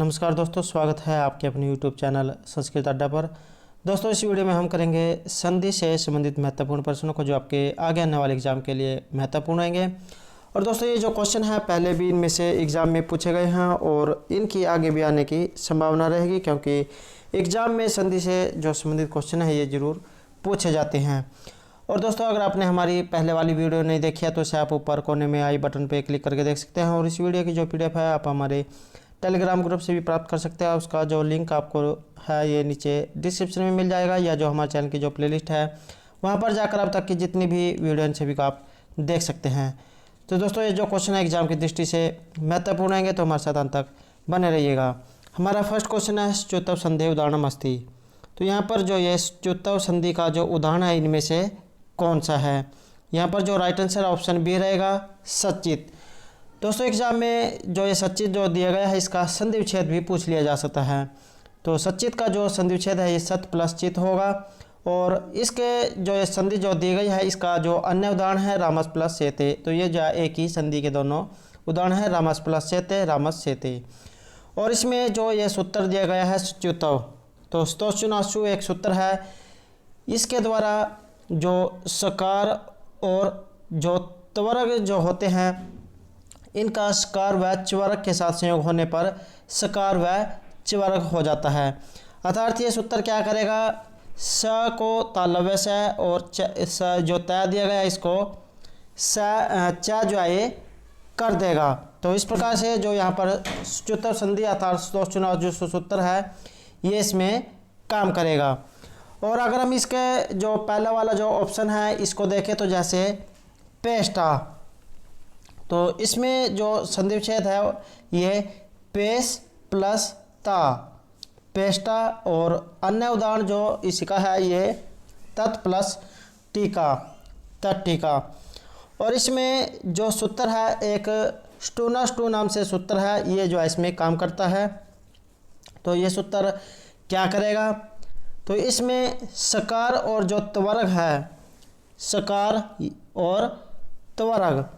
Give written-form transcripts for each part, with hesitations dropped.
नमस्कार दोस्तों, स्वागत है आपके अपने यूट्यूब चैनल संस्कृत अड्डा पर। दोस्तों, इस वीडियो में हम करेंगे संधि से संबंधित महत्वपूर्ण प्रश्नों को जो आपके आगे आने वाले एग्जाम के लिए महत्वपूर्ण रहेंगे। और दोस्तों, ये जो क्वेश्चन है पहले भी इनमें से एग्ज़ाम में पूछे गए हैं और इनकी आगे भी आने की संभावना रहेगी, क्योंकि एग्ज़ाम में संधि से जो संबंधित क्वेश्चन है ये ज़रूर पूछे जाते हैं। और दोस्तों, अगर आपने हमारी पहले वाली वीडियो नहीं देखी है तो इसे आप ऊपर कोने में आई बटन पर क्लिक करके देख सकते हैं। और इस वीडियो की जो PDF है आप हमारे टेलीग्राम ग्रुप से भी प्राप्त कर सकते हैं। उसका जो लिंक आपको है ये नीचे डिस्क्रिप्शन में मिल जाएगा, या जो हमारे चैनल की जो प्लेलिस्ट है वहाँ पर जाकर अब तक की जितनी भी वीडियो इन सभी को आप देख सकते हैं। तो दोस्तों, ये जो क्वेश्चन है एग्जाम की दृष्टि से महत्वपूर्ण रहेंगे, तो हमारे साथ अंत तक बने रहिएगा। हमारा फर्स्ट क्वेश्चन है च्युतव संधि उदाहरणम अस्ति। तो यहाँ पर जो ये च्युतव संधि का जो उदाहरण है इनमें से कौन सा है? यहाँ पर जो राइट आंसर ऑप्शन बी रहेगा, सचित। दोस्तों, एग्जाम में जो ये सचित जो दिया गया है इसका संधि विच्छेद भी पूछ लिया जा सकता है। तो सचित का जो संधि विच्छेद है ये सत प्लस चित होगा। और इसके जो ये संधि जो दी गई है इसका जो अन्य उदाहरण है रामस प्लस सेते। तो ये जो एक ही संधि के दोनों उदाहरण है, रामस प्लस सेते, रामस सेते। और इसमें जो ये सूत्र दिया गया है च्युतव, तो स्तोचुनाशु एक सूत्र है। इसके द्वारा जो सकार और जो त्वरक जो होते हैं इनका सकार व च्वर्क के साथ संयोग होने पर सकार व च्वर्क हो जाता है। अर्थात ये सूत्र क्या करेगा, स को तालव्य से और स जो तय दिया गया इसको च जो है ये कर देगा। तो इस प्रकार से जो यहाँ पर च्युतव संधि अर्थात चुनाव जो सूत्र है ये इसमें काम करेगा। और अगर हम इसके जो पहला वाला जो ऑप्शन है इसको देखें तो जैसे पेस्टा, तो इसमें जो संधि विच्छेद है ये पेश प्लस ता, पेस्टा। और अन्य उदाहरण जो इसका है ये तत् प्लस टीका, तत्टीका। और इसमें जो सूत्र है एक स्टूनास्टू नाम से सूत्र है, ये जो है इसमें काम करता है। तो ये सूत्र क्या करेगा, तो इसमें सकार और जो त्वरक है, सकार और त्वरक,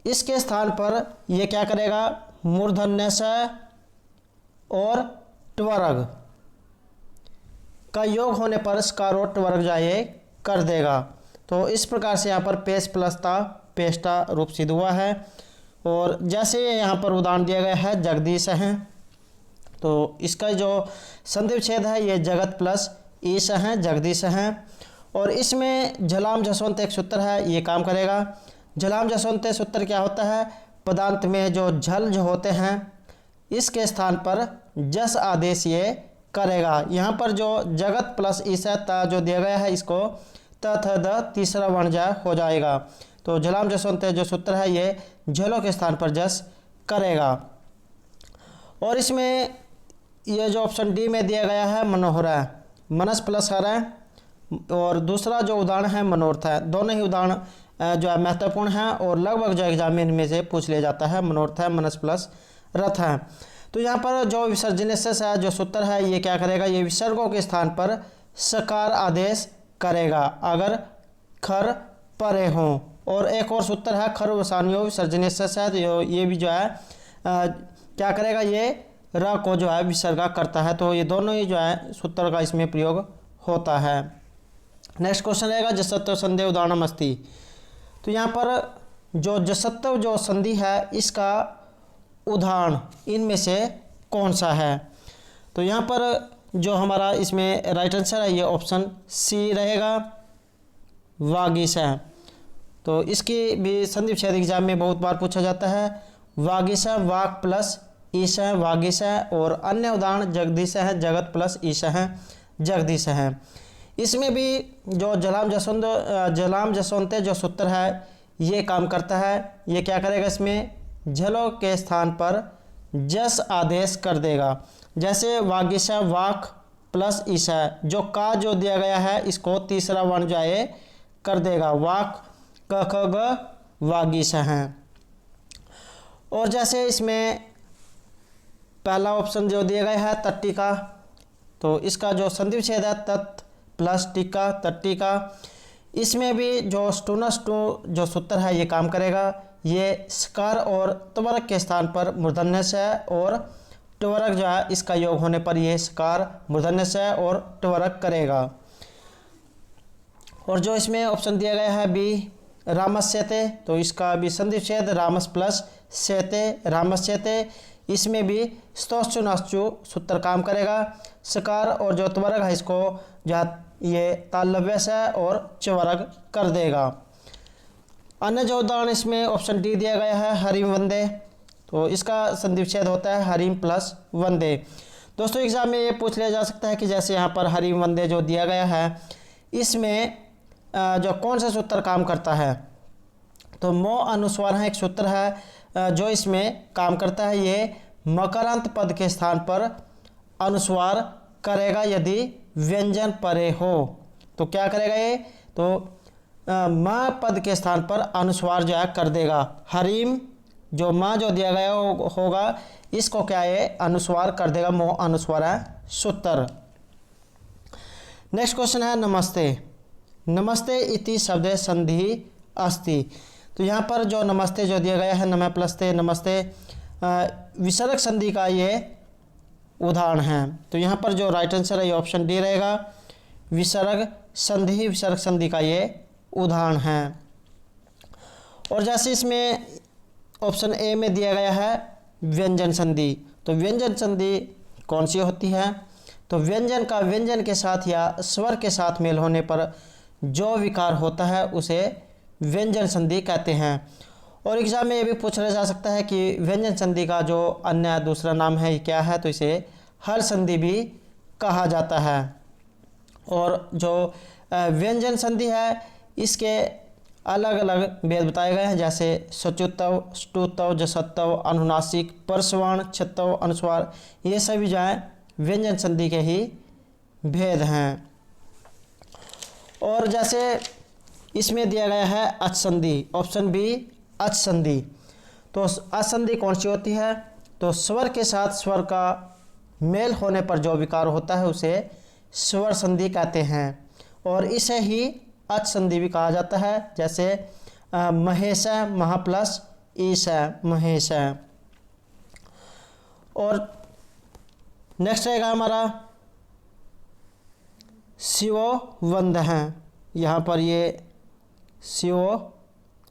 इसके स्थान पर ये क्या करेगा, मूर्धन्य स और त्वरक का योग होने पर सकार और त्वरक जो ये कर देगा। तो इस प्रकार से यहाँ पर पेश प्लस ता पेस्टा रूप सिद्ध हुआ है। और जैसे यहाँ पर उदाहरण दिया गया है जगदीश है, तो इसका जो संधि विच्छेद है ये जगत प्लस ईश है, जगदीश है। और इसमें झलाम जसवंत एक सूत्र है, ये काम करेगा। झलाम जसवंत सूत्र क्या होता है, पदांत में जो झल जो होते हैं इसके स्थान पर जस आदेश ये करेगा। यहाँ पर जो जगत प्लस ईसा ता जो दिया गया है इसको त थ द तीसरा वर्ण जा हो जाएगा। तो झलाम जसवंत जो सूत्र है ये झलों के स्थान पर जस करेगा। और इसमें ये जो ऑप्शन डी में दिया गया है मनोहरा, मनस प्लस हर है। और दूसरा जो उदाहरण है मनोर्थ है। दोनों ही उदाहरण जो है महत्वपूर्ण है और लगभग जो एग्जाम में इनमें से पूछ लिया जाता है। मनोर्थ है, मनस प्लस रथ है। तो यहाँ पर जो विसर्जनेशस है जो सूत्र है ये क्या करेगा, ये विसर्गों के स्थान पर सकार आदेश करेगा अगर खर परे हों। और एक और सूत्र है खर वसानियो विसर्जनेशस है, तो ये भी जो है क्या करेगा, ये र को जो है विसर्गा करता है। तो ये दोनों ही जो है सूत्र का इसमें प्रयोग होता है। नेक्स्ट क्वेश्चन रहेगा जसत्व संधि उदाहरणम अस्ति। तो यहाँ पर जो जसत्व जो संधि है इसका उदाहरण इनमें से कौन सा है? तो यहाँ पर जो हमारा इसमें राइट आंसर है ये ऑप्शन सी रहेगा, वागीश है। तो इसकी भी संधि विच्छेद एग्जाम में बहुत बार पूछा जाता है। वागीश है, वाक प्लस ईश है, वागीश है। और अन्य उदाहरण जगदीश है, जगत प्लस ईश है, जगदीश है। इसमें भी जो जलाम जसवंत जो सूत्र है ये काम करता है। ये क्या करेगा, इसमें झलों के स्थान पर जस आदेश कर देगा। जैसे वागीशा वाक प्लस ईशा, जो का जो दिया गया है इसको तीसरा वर्ण जो है कर देगा, वाक क ख ग वागीशा है। और जैसे इसमें पहला ऑप्शन जो दिया गया है तट्टिका, तो इसका जो संधि विच्छेद है तत् प्लस टीका, तट्टिका। इसमें भी जो स्टूनस टू जो सूत्र है ये काम करेगा। ये सकार और त्वरक के स्थान पर मूर्धन्य स है और त्वरक जो है इसका योग होने पर ये सकार मूर्धन्य स है और त्वरक करेगा। और जो इसमें ऑप्शन दिया गया है बी रामस्यते, तो इसका भी संधि विच्छेद रामस प्लस सेते रामस्यते, इसमें भी स्तोश्चु नाश्चु सूत्र काम करेगा। सकार और जो त्वरक है इसको जो ये तालव्य से और च्वरक कर देगा। अन्य जो उदाहरण इसमें ऑप्शन डी दिया गया है हरिम वंदे, तो इसका संधि विच्छेद होता है हरिम प्लस वंदे। दोस्तों एग्जाम में ये पूछ लिया जा सकता है कि जैसे यहाँ पर हरिम वंदे जो दिया गया है इसमें जो कौन सा सूत्र काम करता है, तो मो अनुस्वार है एक सूत्र है जो इसमें काम करता है। ये मकरांत पद के स्थान पर अनुस्वार करेगा यदि व्यंजन परे हो। तो क्या करेगा ये, तो म पद के स्थान पर अनुस्वार जो है कर देगा। हरीम जो म जो दिया गया होगा इसको क्या है अनुस्वार कर देगा, मो अनुस्वार है सूत्र। नेक्स्ट क्वेश्चन है नमस्ते। नमस्ते इति शब्दे संधि अस्ति, तो यहाँ पर जो नमस्ते जो दिया गया है नमः प्लस्ते नमस्ते विसर्ग संधि का ये उदाहरण है। तो यहाँ पर जो राइट आंसर है ये ऑप्शन डी रहेगा, विसर्ग संधि, विसर्ग संधि का ये उदाहरण है। और जैसे इसमें ऑप्शन ए में दिया गया है व्यंजन संधि, तो व्यंजन संधि कौन सी होती है, तो व्यंजन का व्यंजन के साथ या स्वर के साथ मेल होने पर जो विकार होता है उसे व्यंजन संधि कहते हैं। और एग्जाम में ये भी पूछा जा सकता है कि व्यंजन संधि का जो अन्य दूसरा नाम है क्या है, तो इसे हल संधि भी कहा जाता है। और जो व्यंजन संधि है इसके अलग अलग भेद बताए गए हैं, जैसे सचुतव, स्टुतव, जसत्तव, अनुनासिक, परस्वर्ण, छत्तव, अनुस्वार, ये सभी जो है व्यंजन संधि के ही भेद हैं। और जैसे इसमें दिया गया है अच संधि, ऑप्शन बी अच संधि, तो अच संधि कौन सी होती है, तो स्वर के साथ स्वर का मेल होने पर जो विकार होता है उसे स्वर संधि कहते हैं। और इसे ही अच संधि भी कहा जाता है, जैसे महेश महा प्लस ईश महेश। और नेक्स्ट रहेगा हमारा शिवो वंद हैं, यहाँ पर ये शिवो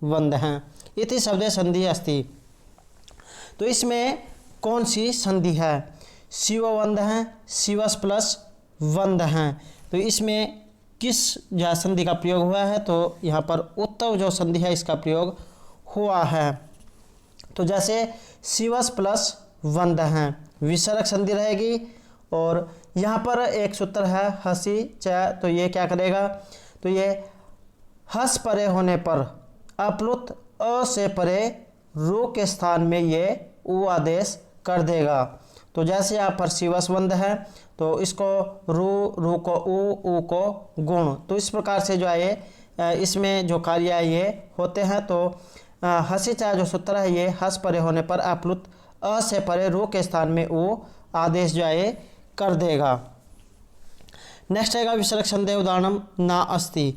वंद हैं इति शब्दे संधि अस्ति, तो इसमें कौन सी संधि है, शिवो वंद हैं, शिवस प्लस वंद हैं, तो इसमें किस जो संधि का प्रयोग हुआ है, तो यहाँ पर उत्तव जो संधि है इसका प्रयोग हुआ है। तो जैसे शिवस प्लस वंद हैं विसर्ग संधि रहेगी। और यहाँ पर एक सूत्र है हसी च, तो ये क्या करेगा, तो ये हस परे होने पर अपलुत अ से परे रू के स्थान में ये उ आदेश कर देगा। तो जैसे यहाँ पर शिवसवंद है तो इसको रू को उ को गुण, तो इस प्रकार से जो है ये इसमें जो कार्य ये होते हैं। तो हसी चा जो सूत्र है ये हस परे होने पर अपलुत अ से परे रू के स्थान में उ आदेश जो है ये कर देगा। नेक्स्ट आएगा विसर्ग संधि उदाहरण ना अस्ति,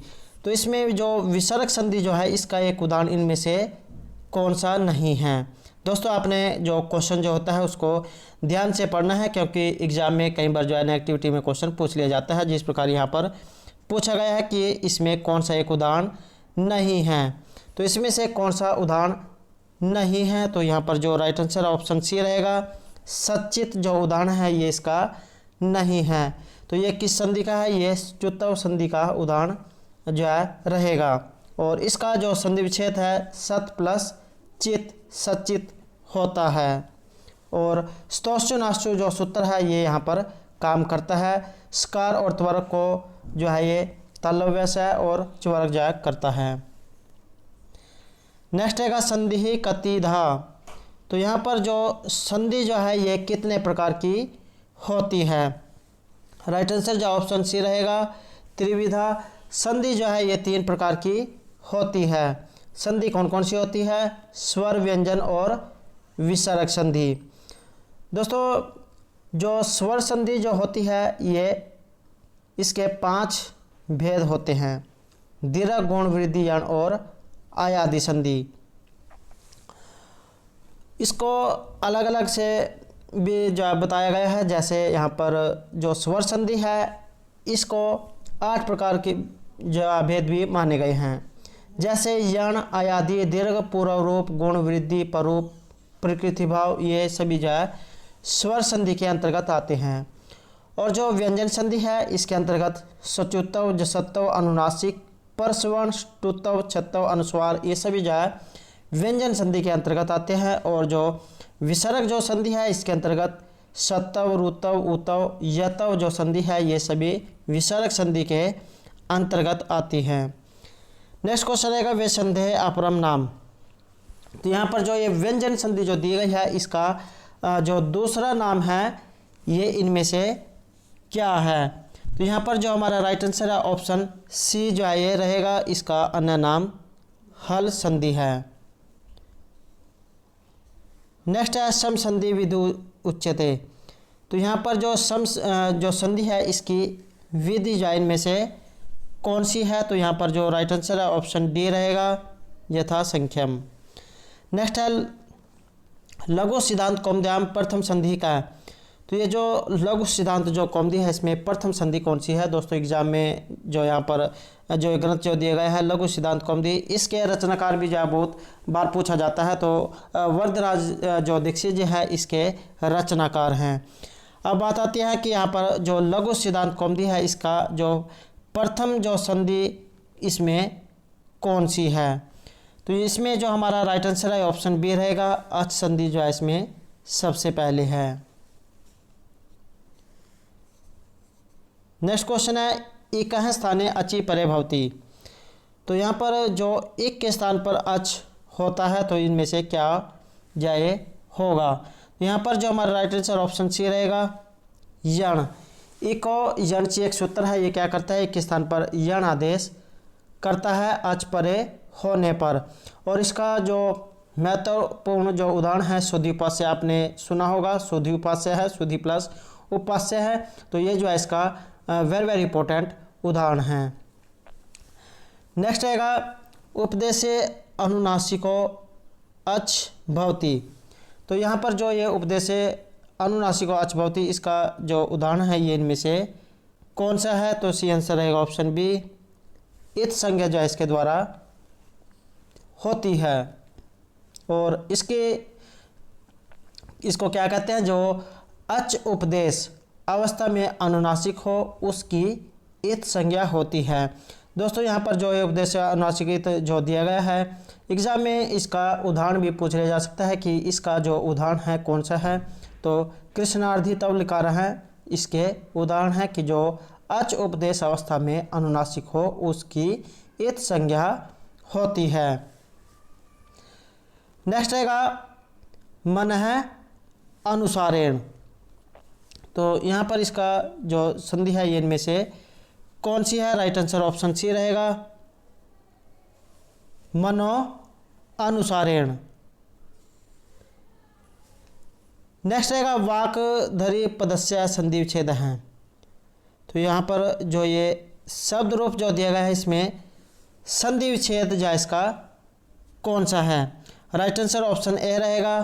तो इसमें जो विसर्ग संधि जो है इसका एक उदाहरण इनमें से कौन सा नहीं है। दोस्तों आपने जो क्वेश्चन जो होता है उसको ध्यान से पढ़ना है, क्योंकि एग्जाम में कई बार जो है एक्टिविटी में क्वेश्चन पूछ लिया जाता है, जिस प्रकार यहाँ पर पूछा गया है कि इसमें कौन सा एक उदाहरण नहीं है। तो इसमें से कौन सा उदाहरण नहीं है, तो यहाँ पर जो राइट आंसर ऑप्शन सी रहेगा, सचित जो उदाहरण है ये इसका नहीं है। तो ये किस संधि का है, ये च्युतव संधि का उदाहरण जो है रहेगा। और इसका जो संधि विच्छेद है सत प्लस चित सचित होता है। और स्तोश्चु नाश्चु जो सूत्र है ये यहाँ पर काम करता है, स्कार और त्वरक को जो है ये तालव्य से और च्वरक जो है करता है। नेक्स्ट है संधि कतिधा, तो यहाँ पर जो संधि जो है ये कितने प्रकार की होती है, राइट आंसर जो ऑप्शन सी रहेगा, त्रिविधा। संधि जो है ये 3 प्रकार की होती है। संधि कौन कौन सी होती है, स्वर व्यंजन और विसर्ग संधि। दोस्तों जो स्वर संधि जो होती है ये इसके 5 भेद होते हैं, दीर्घ गुण वृद्धि यण और आयादि संधि। इसको अलग अलग से भी जो बताया गया है। जैसे यहाँ पर जो स्वर संधि है इसको 8 प्रकार के जो भेद भी माने गए हैं। जैसे यण, अयादि, दीर्घ, पूर्व रूप, गुण वृद्धि, परूप, प्रकृति भाव, ये सभी जो है स्वर संधि के अंतर्गत आते हैं। और जो व्यंजन संधि है इसके अंतर्गत सचुत्तव, जसत्तव, अनुनासिक, परस्वर्ण, टुत्तव, छत्तव, अनुस्वार, ये सभी जो है व्यंजन संधि के अंतर्गत आते हैं। और जो विसर्ग जो संधि है इसके अंतर्गत सत्तव, रुतव, उतव, यतव जो संधि है ये सभी विसर्ग संधि के अंतर्गत आती हैं। नेक्स्ट क्वेश्चन रहेगा वे संधि अपरम नाम। तो यहाँ पर जो ये व्यंजन संधि जो दी गई है इसका जो दूसरा नाम है ये इनमें से क्या है। तो यहाँ पर जो हमारा राइट आंसर है ऑप्शन सी जो है ये रहेगा, इसका अन्य नाम हल संधि है। नेक्स्ट है सम संधि विधु उच्यते। तो यहाँ पर जो जो संधि है इसकी विधि जो इनमें से कौन सी है। तो यहाँ पर जो राइट आंसर है ऑप्शन डी रहेगा, यथा संख्यम। नेक्स्ट है लघु सिद्धांत कौमुद्याम प्रथम संधि का है। तो ये जो लघु सिद्धांत जो कौमुदी है इसमें प्रथम संधि कौन सी है। दोस्तों एग्जाम में जो यहाँ पर जो ग्रंथ जो दिया गया है लघु सिद्धांत कौमुदी, इसके रचनाकार भी जो बहुत बार पूछा जाता है। तो वरदराज जो दीक्षित जी है इसके रचनाकार हैं। अब बात आती है कि यहाँ पर जो लघु सिद्धांत कौमुदी है इसका जो प्रथम जो संधि इसमें कौन सी है। तो इसमें जो हमारा राइट आंसर है ऑप्शन बी रहेगा, अच संधि जो है इसमें सबसे पहले है। नेक्स्ट क्वेश्चन है एक स्थाने अचि परे भवती। तो यहाँ पर जो एक के स्थान पर अच होता है तो इनमें से क्या जाए होगा। यहाँ पर जो हमारा राइट आंसर ऑप्शन सी रहेगा, यण। इको यण ची एक सूत्र है, ये क्या करता है एक के स्थान पर यण आदेश करता है अच परे होने पर। और इसका जो महत्वपूर्ण जो उदाहरण है सुधि उपास्य, आपने सुना होगा, सुधि उपास्य है, सुधि प्लस उपास्य है। तो ये जो है इसका वेरी वेरी इंपॉर्टेंट उदाहरण है। नेक्स्ट रहेगा उपदेशे अनुनासिको अच भवती। तो यहाँ पर जो ये उपदेशे अनुनासिको अच भवती इसका जो उदाहरण है ये इनमें से कौन सा है। तो सी आंसर रहेगा ऑप्शन बी, इत संज्ञा जो है इसके द्वारा होती है। और इसको क्या कहते हैं, जो अच उपदेश अवस्था में अनुनासिक हो उसकी इत संज्ञा होती है। दोस्तों यहाँ पर जो ये उपदेश अनुनासिक जो दिया गया है एग्जाम में इसका उदाहरण भी पूछ लिया जा सकता है कि इसका जो उदाहरण है कौन सा है। तो कृष्णार्धी तब लिखा रहा है, इसके उदाहरण है कि जो अच उपदेश अवस्था में अनुनासिक हो उसकी इत संज्ञा होती है। नेक्स्ट रहेगा मन है अनुसारेण। तो यहाँ पर इसका जो संधि है ये इनमें से कौन सी है। राइट आंसर ऑप्शन सी रहेगा, मनो अनुसारेण। नेक्स्ट रहेगा वाक धरी पदस्य संधि विच्छेद है। तो यहाँ पर जो ये शब्द रूप जो दिया गया है इसमें संधि विच्छेद जो इसका कौन सा है। राइट आंसर ऑप्शन ए रहेगा,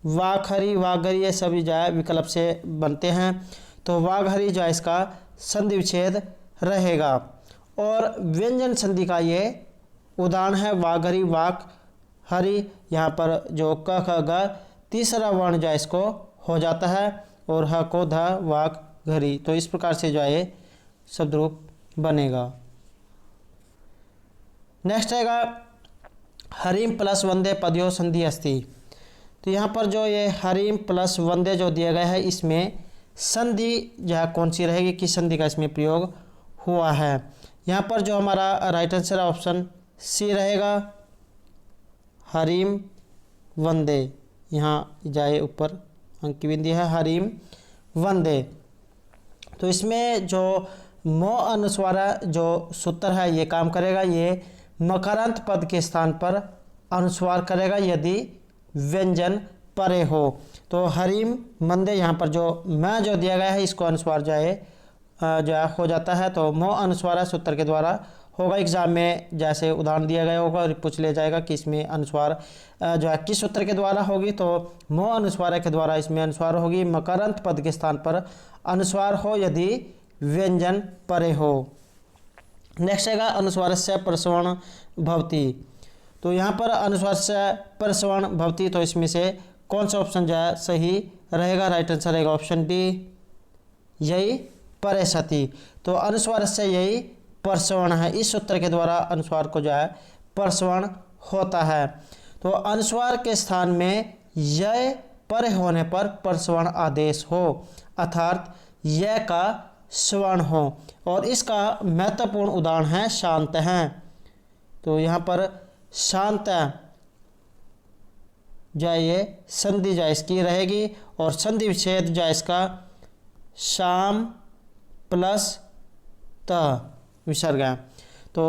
वाघहरी, वाघहरी ये सभी जो है विकल्प से बनते हैं। तो वाघहरी जो है इसका संधि विच्छेद रहेगा। और व्यंजन संधि का ये उदाहरण है वाघहरी, वाघहरी। यहाँ पर जो क ख ग तीसरा वर्ण जो है इसको हो जाता है और ह को ध वाघहरी। तो इस प्रकार से जो है ये शब्द रूप बनेगा। नेक्स्ट रहेगा हरिम प्लस वंदे पदयो संधि अस्ति। तो यहाँ पर जो ये हरिम प्लस वंदे जो दिया गया है इसमें संधि जो है कौन सी रहेगी, किस संधि का इसमें प्रयोग हुआ है। यहाँ पर जो हमारा राइट आंसर ऑप्शन सी रहेगा, हरिम वंदे। यहाँ जाए ऊपर अंक की बिंदी है हरिम वंदे। तो इसमें जो मो अनुस्वारा जो सूत्र है ये काम करेगा, ये मकरांत पद के स्थान पर अनुस्वार करेगा यदि व्यंजन परे हो। तो हरिम मंदे यहाँ पर जो मैं जो दिया गया है इसको अनुस्वार जो है हो जाता है। तो मो अनुस्वारा सूत्र के द्वारा होगा एग्जाम में, जैसे उदाहरण दिया गया होगा और पूछ लिया जाएगा कि इसमें अनुस्वार जो है किस सूत्र के द्वारा होगी, तो मो अनुस्वार के द्वारा इसमें अनुस्वार होगी। मकरंत पद के स्थान पर अनुस्वार हो यदि व्यंजन परे हो। नेक्स्ट आएगा अनुस्वारस्य परसवर्ण भवति। तो यहाँ पर अनुस्वारस्य परसवर्ण भवति, तो इसमें से कौन सा ऑप्शन जो है सही रहेगा? राइट आंसर रहेगा ऑप्शन डी, यही परे सति। तो अनुस्वारस्य यही परसवर्ण है, इस सूत्र के द्वारा अनुस्वार को जो है परसवर्ण होता है। तो अनुस्वार के स्थान में य परे होने पर परसवर्ण आदेश हो, अर्थात य का स्वर्ण हो। और इसका महत्वपूर्ण उदाहरण है शांत हैं। तो यहाँ पर शांत जो है ये संधि जो है इसकी रहेगी, और संधि विच्छेद जो है इसका शाम प्लस त विसर्ग है। तो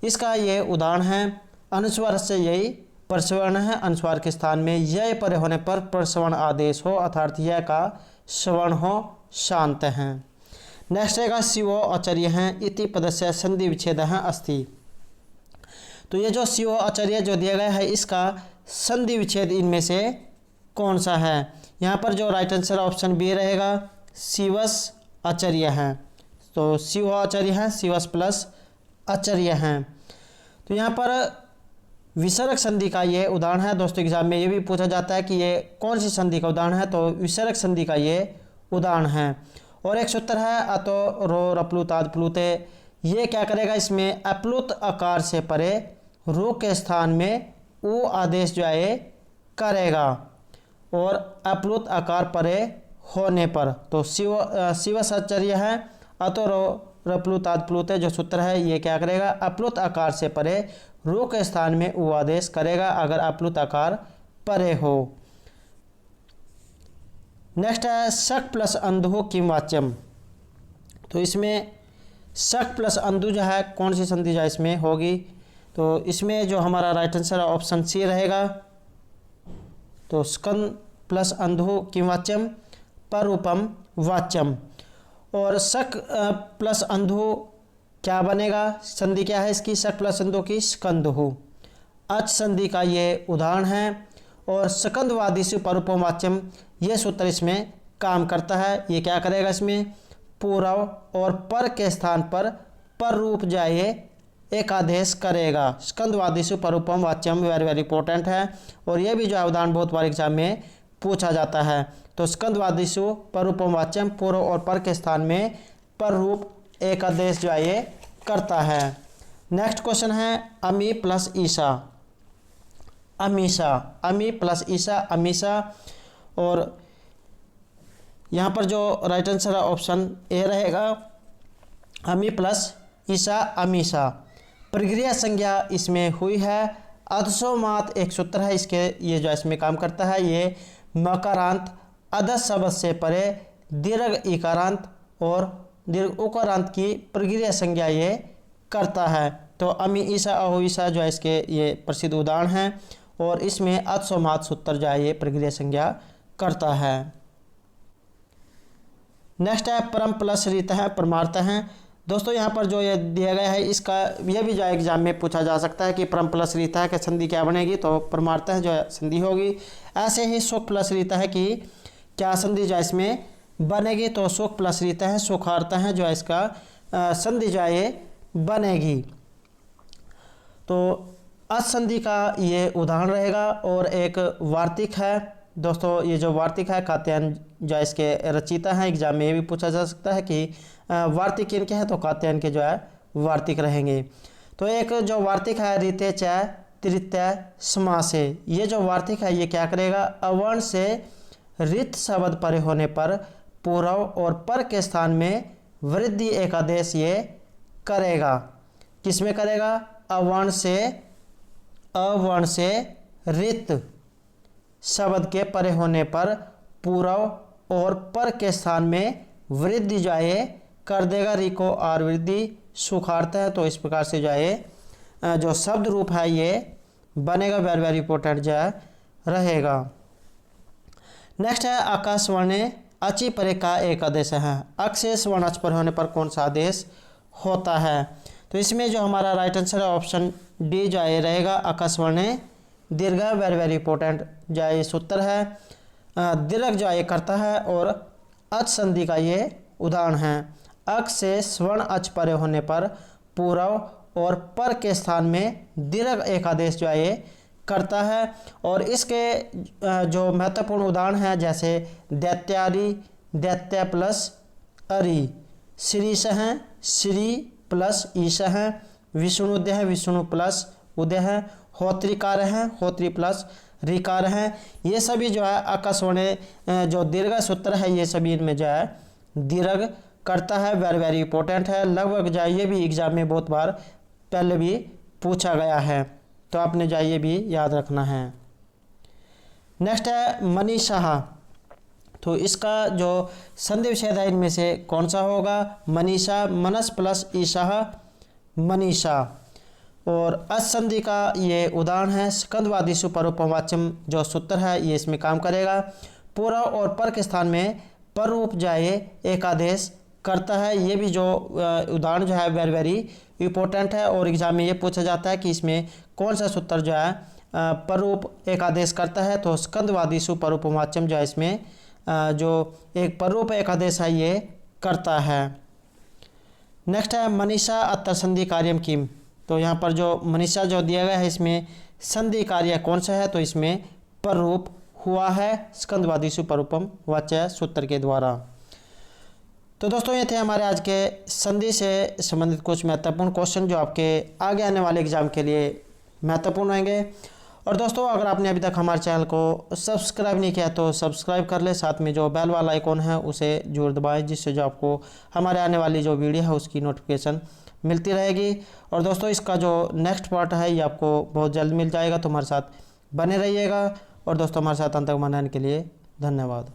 इसका ये उदाहरण है। अनुस्वार से यही परसवर्ण है, अनुस्वार के स्थान में यह परे होने पर परसवर्ण आदेश हो, अर्थात यह का स्वर्ण हो, शांत हैं। नेक्स्ट रहेगा शिवो आचार्य हैं इति पदस्य संधि विच्छेद अस्ति। तो ये जो शिवो आचार्य जो दिया गया है इसका संधि विच्छेद इनमें से कौन सा है? यहाँ पर जो राइट आंसर ऑप्शन बी रहेगा, शिवस आचार्य हैं। तो शिव आचार्य हैं, शिवस प्लस आचार्य हैं। तो यहाँ पर विसर्ग संधि का ये उदाहरण है। दोस्तों एग्जाम में ये भी पूछा जाता है कि ये कौन सी संधि का उदाहरण है, तो विसर्ग संधि का ये उदाहरण है। और एक सूत्र है अतो रो रप्लुत आद प्लुते। ये क्या करेगा? इसमें अप्लुत आकार से परे रो के स्थान में उ आदेश जो है करेगा, और अप्लुत आकार परे होने पर। तो शिवस आचार्य है, अतो रो रप्लुत आद प्लुते जो सूत्र है ये क्या करेगा? अप्लुत आकार से परे रो के स्थान में उ आदेश करेगा अगर अप्लुत आकार परे हो। नेक्स्ट है शक प्लस अंधु किम वाच्यम। तो इसमें शक प्लस अंधु जो है कौन सी संधि जो है इसमें होगी? तो इसमें जो हमारा राइट आंसर है ऑप्शन सी रहेगा। तो स्कंद प्लस अंधु किम वाच्यम परूपम वाच्यम। और शक प्लस अंधु क्या बनेगा? संधि क्या है इसकी? शक प्लस अंधु की स्कंदहु। अच संधि का ये उदाहरण है। और स्कंदवादिशु परूपम वाच्यम ये सूत्र इसमें काम करता है। ये क्या करेगा? इसमें पूर्व और पर के स्थान पर रूप जाए एक आदेश करेगा। स्कंदवादिशु परूपम वाच्यम वेरी वेरी इंपॉर्टेंट है, और ये भी जो है उदाहरण बहुत बार एग्जाम में पूछा जाता है। तो स्कंदवादिशु परूपम वाच्यम पूर्व और पर के स्थान में पर रूप एक आदेश जो है ये करता है। नेक्स्ट क्वेश्चन है अमी प्लस ईसा अमीशा। अमी प्लस ईसा अमीशा। और यहाँ पर जो राइट आंसर है ऑप्शन ए रहेगा, अमी प्लस ईसा अमीशा। प्रक्रिया संज्ञा इसमें हुई है। अधसोमात एक सूत्र है इसके, ये जो इसमें काम करता है ये मकारांत अधस शब्द से परे दीर्घ इकारांत और दीर्घ उकारांत की प्रक्रिया संज्ञा ये करता है। तो अमी ईसा अहो ईसा जो है इसके ये प्रसिद्ध उदाहरण हैं, और इसमें अधसोमात सूत्र जो है ये प्रक्रिया संज्ञा करता है। नेक्स्ट है परम प्लस रीत है परमार्थ है। दोस्तों यहाँ पर जो ये दिया गया है इसका ये भी जो एग्जाम में पूछा जा सकता है कि परम प्लस रीता है कि संधि क्या बनेगी? तो परमार्थ है जो है संधि होगी। ऐसे ही सुख प्लस रीता है कि क्या संधि जो है इसमें बनेगी? तो सुख प्लस रीता है सुखार्थ है जो है इसका संधि जो है ये बनेगी। तो असंधि का ये उदाहरण रहेगा। और एक वार्तिक है। दोस्तों ये जो वार्तिक है कात्यायन जो इसके रचयिता हैं, एग्जाम में ये भी पूछा जा सकता है कि वार्तिक किनके हैं? तो कात्यायन के जो है वार्तिक रहेंगे। तो एक जो वार्तिक है रीते च तृतीय समासे, ये जो वार्तिक है ये क्या करेगा? अवर्ण से रित शब्द परे होने पर पूर्व और पर के स्थान में वृद्धि एक आदेश ये करेगा। किसमें करेगा? अवर्ण से रित शब्द के परे होने पर पूर्व और पर के स्थान में वृद्धि जो है कर देगा। रिको और वृद्धि सुखार्थ है। तो इस प्रकार से जो है जो शब्द रूप है ये बनेगा, वेरी वेरी इंपॉर्टेंट जो है रहेगा। नेक्स्ट है आकाशवाणी अचि परे का एक आदेश है। अक्षेष वर्ण अच पर होने पर कौन सा आदेश होता है? तो इसमें जो हमारा राइट आंसर है ऑप्शन डी जो है रहेगा अकस्वर्णे दीर्घ, वेरी वेरी इंपॉर्टेंट जो है ये सूत्र है। दीर्घ जो है करता है और अच संधि का ये उदाहरण है। अक से स्वर्ण अच परे होने पर पूर्व और पर के स्थान में दीर्घ एक आदेश जो है ये करता है। और इसके जो महत्वपूर्ण उदाहरण हैं जैसे दैत्यारी, दैत्य प्लस अरि, श्रीश हैं, श्री प्लस ईश हैं, विष्णुदय है, विष्णु प्लस उदय है, होत्रिकार हैं, होत्री प्लस रिकार हैं। ये सभी जो है अकस्वर्णे जो दीर्घ सूत्र है ये सभी इनमें जो है दीर्घ करता है। वेरी वेरी इंपॉर्टेंट है, लगभग जो है ये भी एग्जाम में बहुत बार पहले भी पूछा गया है, तो आपने जो है ये भी याद रखना है। नेक्स्ट है मनीषा। तो इसका जो संधि विच्छेद है इनमें से कौन सा होगा? मनीषा, मनस प्लस ईशा मनीषा। और असंधि का ये उदाहरण है स्कंदवादी सुपरूपवाच्यम जो सूत्र है ये इसमें काम करेगा। पूर्व और पर के स्थान में पर रूप जाए एक आदेश करता है। ये भी जो उदाहरण जो है वेरी वेरी इंपॉर्टेंट है और एग्जाम में ये पूछा जाता है कि इसमें कौन सा सूत्र जो है पर रूप एक आदेश करता है। तो स्कंदवादी सुपरूपवाच्यम जो है इसमें जो एक पर रूप एक आदेश है ये करता है। नेक्स्ट है मनीषा अत्र संधि कार्यम किम। तो यहाँ पर जो मनीषा जो दिया गया है इसमें संधि कार्य कौन सा है? तो इसमें पर रूप हुआ है स्कंदवादी सुपरूपम वाच्य सूत्र के द्वारा। तो दोस्तों ये थे हमारे आज के संधि से संबंधित कुछ महत्वपूर्ण क्वेश्चन जो आपके आगे आने वाले एग्जाम के लिए महत्वपूर्ण होंगे। और दोस्तों अगर आपने अभी तक हमारे चैनल को सब्सक्राइब नहीं किया तो सब्सक्राइब कर ले, साथ में जो बेल वाला आइकॉन है उसे जरूर दबाएं जिससे जो आपको हमारे आने वाली जो वीडियो है उसकी नोटिफिकेशन मिलती रहेगी। और दोस्तों इसका जो नेक्स्ट पार्ट है ये आपको बहुत जल्द मिल जाएगा, तो हमारे साथ बने रहिएगा। और दोस्तों हमारे साथ अंत तक मनाने के लिए धन्यवाद।